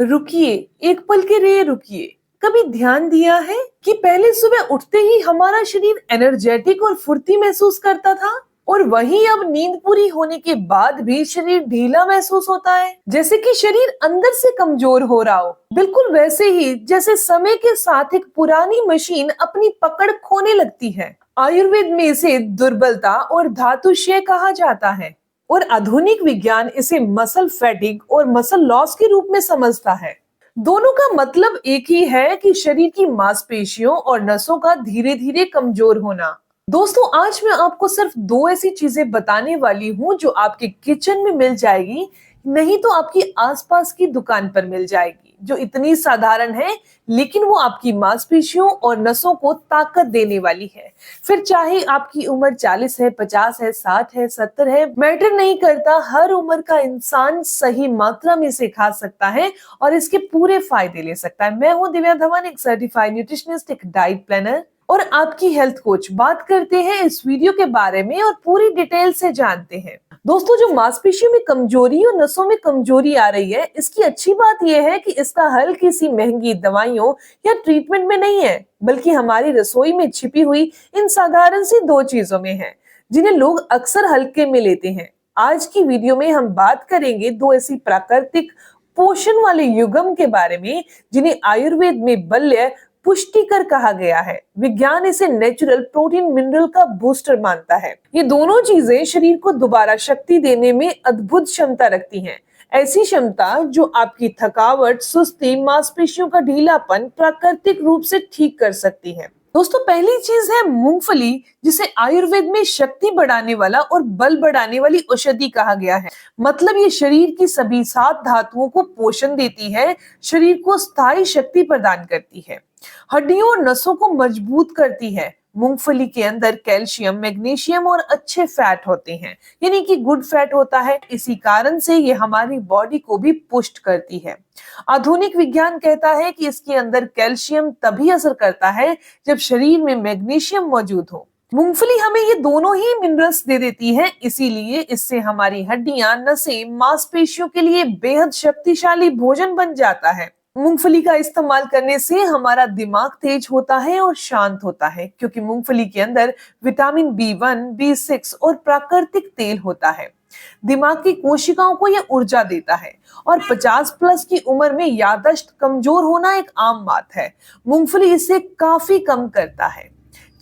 रुकिए, एक पल के लिए रुकिए। कभी ध्यान दिया है कि पहले सुबह उठते ही हमारा शरीर एनर्जेटिक और फुर्ती महसूस करता था, और वहीं अब नींद पूरी होने के बाद भी शरीर ढीला महसूस होता है, जैसे कि शरीर अंदर से कमजोर हो रहा हो। बिल्कुल वैसे ही जैसे समय के साथ एक पुरानी मशीन अपनी पकड़ खोने लगती है। आयुर्वेद में इसे दुर्बलता और धातु क्षय कहा जाता है, और आधुनिक विज्ञान इसे मसल फैटिग और मसल लॉस के रूप में समझता है। दोनों का मतलब एक ही है कि शरीर की मांसपेशियों और नसों का धीरे धीरे कमजोर होना। दोस्तों, आज मैं आपको सिर्फ दो ऐसी चीजें बताने वाली हूँ जो आपके किचन में मिल जाएगी, नहीं तो आपकी आसपास की दुकान पर मिल जाएगी, जो इतनी साधारण है लेकिन वो आपकी मांसपेशियों और नसों को ताकत देने वाली है। फिर चाहे आपकी उम्र 40 है, 50 है, 60 है, 70 है, मैटर नहीं करता। हर उम्र का इंसान सही मात्रा में इसे खा सकता है और इसके पूरे फायदे ले सकता है। मैं हूं दिव्या धवन, एक सर्टिफाइड न्यूट्रिशनिस्ट, एक डाइट प्लानर और आपकी हेल्थ कोच। बात करते हैं इस वीडियो के बारे में और पूरी डिटेल से जानते हैं। दोस्तों, जो मांसपेशियों में कमजोरी और नसों में कमजोरी आ रही है, इसकी अच्छी बात यह है कि इसका हल किसी महंगी दवाइयों या ट्रीटमेंट में नहीं है, बल्कि हमारी रसोई में छिपी हुई इन साधारण सी दो चीजों में है, जिन्हें लोग अक्सर हल्के में लेते हैं। आज की वीडियो में हम बात करेंगे दो ऐसी प्राकृतिक पोषण वाले युगम के बारे में, जिन्हें आयुर्वेद में बल्य पुष्टिकर कहा गया है। विज्ञान इसे नेचुरल प्रोटीन मिनरल का बूस्टर मानता है। ये दोनों चीजें शरीर को दोबारा शक्ति देने में अद्भुत क्षमता रखती हैं। ऐसी क्षमता जो आपकी थकावट, सुस्ती, मांसपेशियों का ढीलापन प्राकृतिक रूप से ठीक कर सकती है। दोस्तों, पहली चीज है मूंगफली, जिसे आयुर्वेद में शक्ति बढ़ाने वाला और बल बढ़ाने वाली औषधि कहा गया है। मतलब ये शरीर की सभी 7 धातुओं को पोषण देती है, शरीर को स्थायी शक्ति प्रदान करती है, हड्डियों और नसों को मजबूत करती है। मूंगफली के अंदर कैल्शियम, मैग्नीशियम और अच्छे फैट होते हैं, यानी कि गुड फैट होता है। इसी कारण से ये हमारी बॉडी को भी पुष्ट करती है। आधुनिक विज्ञान कहता है कि इसके अंदर कैल्शियम तभी असर करता है जब शरीर में मैग्नीशियम मौजूद हो। मूंगफली हमें ये दोनों ही मिनरल्स दे देती है, इसीलिए इससे हमारी हड्डियां, नसें, मांसपेशियों के लिए बेहद शक्तिशाली भोजन बन जाता है। मूंगफली का इस्तेमाल करने से हमारा दिमाग तेज होता है और शांत होता है, क्योंकि मूंगफली के अंदर विटामिन B1, B6 और प्राकृतिक तेल होता है। दिमाग की कोशिकाओं को यह ऊर्जा देता है, और 50 प्लस की उम्र में याददाश्त कमजोर होना एक आम बात है। मूंगफली इसे काफी कम करता है।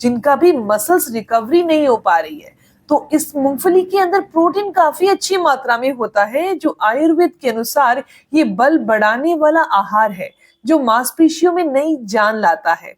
जिनका भी मसल्स रिकवरी नहीं हो पा रही है, तो इस मूंगफली के अंदर प्रोटीन काफी अच्छी मात्रा में होता है, जो आयुर्वेद के अनुसार ये बल बढ़ाने वाला आहार है, जो मांसपेशियों में नई जान लाता है।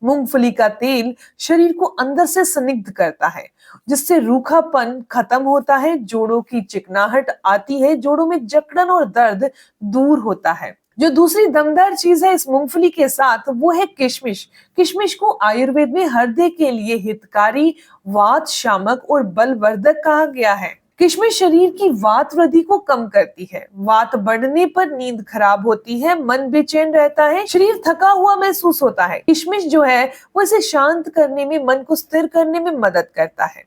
मूंगफली का तेल शरीर को अंदर से स्निग्ध करता है, जिससे रूखापन खत्म होता है, जोड़ों की चिकनाहट आती है, जोड़ों में जकड़न और दर्द दूर होता है। जो दूसरी दमदार चीज है इस मूंगफली के साथ, वो है किशमिश। किशमिश को आयुर्वेद में हृदय के लिए हितकारी, वात शामक और बलवर्धक कहा गया है। किशमिश शरीर की वात वृद्धि को कम करती है। वात बढ़ने पर नींद खराब होती है, मन बेचैन रहता है, शरीर थका हुआ महसूस होता है। किशमिश जो है वो इसे शांत करने में, मन को स्थिर करने में मदद करता है।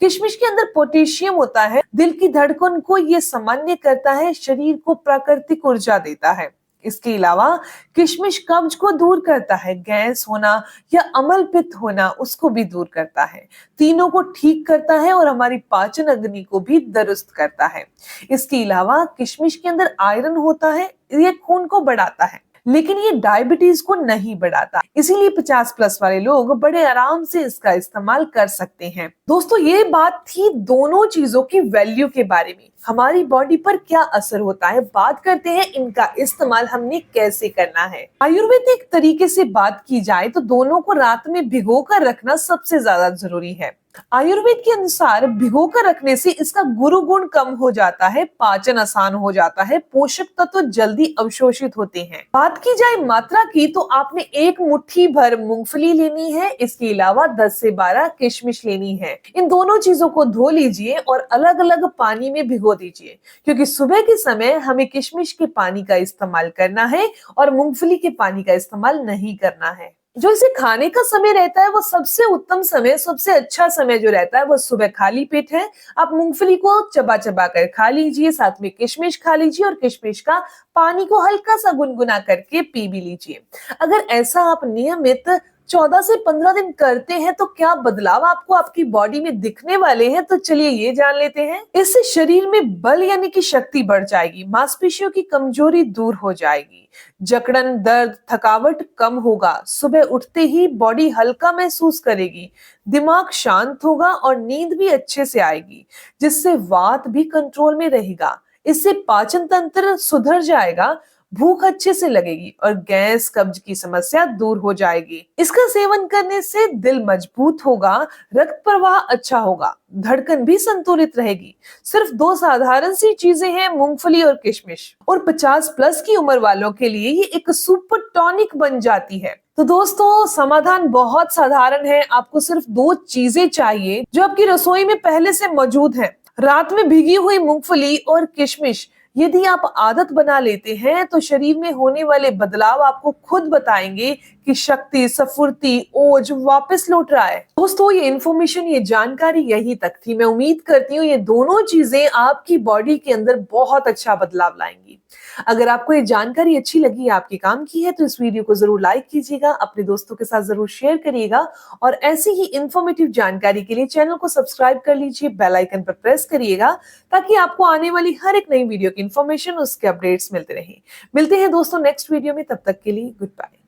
किशमिश के अंदर पोटेशियम होता है, दिल की धड़कन को ये सामान्य करता है, शरीर को प्राकृतिक ऊर्जा देता है। इसके अलावा किशमिश कब्ज को दूर करता है, गैस होना या अम्ल पित्त होना उसको भी दूर करता है, तीनों को ठीक करता है और हमारी पाचन अग्नि को भी दुरुस्त करता है। इसके अलावा किशमिश के अंदर आयरन होता है, ये खून को बढ़ाता है, लेकिन ये डायबिटीज को नहीं बढ़ाता, इसीलिए 50 प्लस वाले लोग बड़े आराम से इसका इस्तेमाल कर सकते हैं। दोस्तों, ये बात थी दोनों चीजों की वैल्यू के बारे में, हमारी बॉडी पर क्या असर होता है। बात करते हैं इनका इस्तेमाल हमने कैसे करना है। आयुर्वेदिक तरीके से बात की जाए तो दोनों को रात में भिगो कर रखना सबसे ज्यादा जरूरी है। आयुर्वेद के अनुसार भिगो कर रखने से इसका गुरु गुण कम हो जाता है, पाचन आसान हो जाता है, पोषक तत्व जल्दी अवशोषित होते हैं। बात की जाए मात्रा की, तो आपने एक मुट्ठी भर मूंगफली लेनी है, इसके अलावा 10 से 12 किशमिश लेनी है। इन दोनों चीजों को धो लीजिए और अलग अलग पानी में भिगो दीजिए, क्योंकि सुबह के समय हमें किशमिश के पानी का इस्तेमाल करना है और मूंगफली के पानी का इस्तेमाल नहीं करना है। जो इसे खाने का समय रहता है वो सबसे उत्तम समय, सबसे अच्छा समय जो रहता है वो सुबह खाली पेट है। आप मूंगफली को चबा चबा कर खा लीजिए, साथ में किशमिश खा लीजिए और किशमिश का पानी को हल्का सा गुनगुना करके पी भी लीजिए। अगर ऐसा आप नियमित 14 से 15 दिन करते हैं तो क्या बदलाव आपको आपकी बॉडी में दिखने वाले हैं, तो चलिए ये जान लेते हैं। इससे शरीर में बल यानी कि शक्ति बढ़ जाएगी, मांसपेशियों की कमजोरी दूर हो जाएगी, जकड़न, दर्द, थकावट कम होगा, सुबह उठते ही बॉडी हल्का महसूस करेगी, दिमाग शांत होगा और नींद भी अच्छे से आएगी, जिससे वात भी कंट्रोल में रहेगा। इससे पाचन तंत्र सुधर जाएगा, भूख अच्छे से लगेगी और गैस कब्ज की समस्या दूर हो जाएगी। इसका सेवन करने से दिल मजबूत होगा, रक्त प्रवाह अच्छा होगा, धड़कन भी संतुलित रहेगी। सिर्फ दो साधारण सी चीजें हैं, मूंगफली और किशमिश, और 50 प्लस की उम्र वालों के लिए ये एक सुपर टॉनिक बन जाती है। तो दोस्तों, समाधान बहुत साधारण है। आपको सिर्फ दो चीजें चाहिए जो आपकी रसोई में पहले से मौजूद हैं। रात में भिगी हुई मूंगफली और किशमिश यदि आप आदत बना लेते हैं तो शरीर में होने वाले बदलाव आपको खुद बताएंगे कि शक्ति, स्फूर्ति, ओज वापस लौट रहा है। दोस्तों, ये इन्फॉर्मेशन, ये जानकारी यहीं तक थी। मैं उम्मीद करती हूँ ये दोनों चीजें आपकी बॉडी के अंदर बहुत अच्छा बदलाव लाएंगी। अगर आपको ये जानकारी अच्छी लगी, आपके काम की है, तो इस वीडियो को जरूर लाइक कीजिएगा, अपने दोस्तों के साथ जरूर शेयर करिएगा और ऐसी ही इंफॉर्मेटिव जानकारी के लिए चैनल को सब्सक्राइब कर लीजिए, बेल आइकन पर प्रेस करिएगा ताकि आपको आने वाली हर एक नई वीडियो की इंफॉर्मेशन, उसके अपडेट्स मिलते रहें। मिलते हैं दोस्तों नेक्स्ट वीडियो में, तब तक के लिए गुड बाय।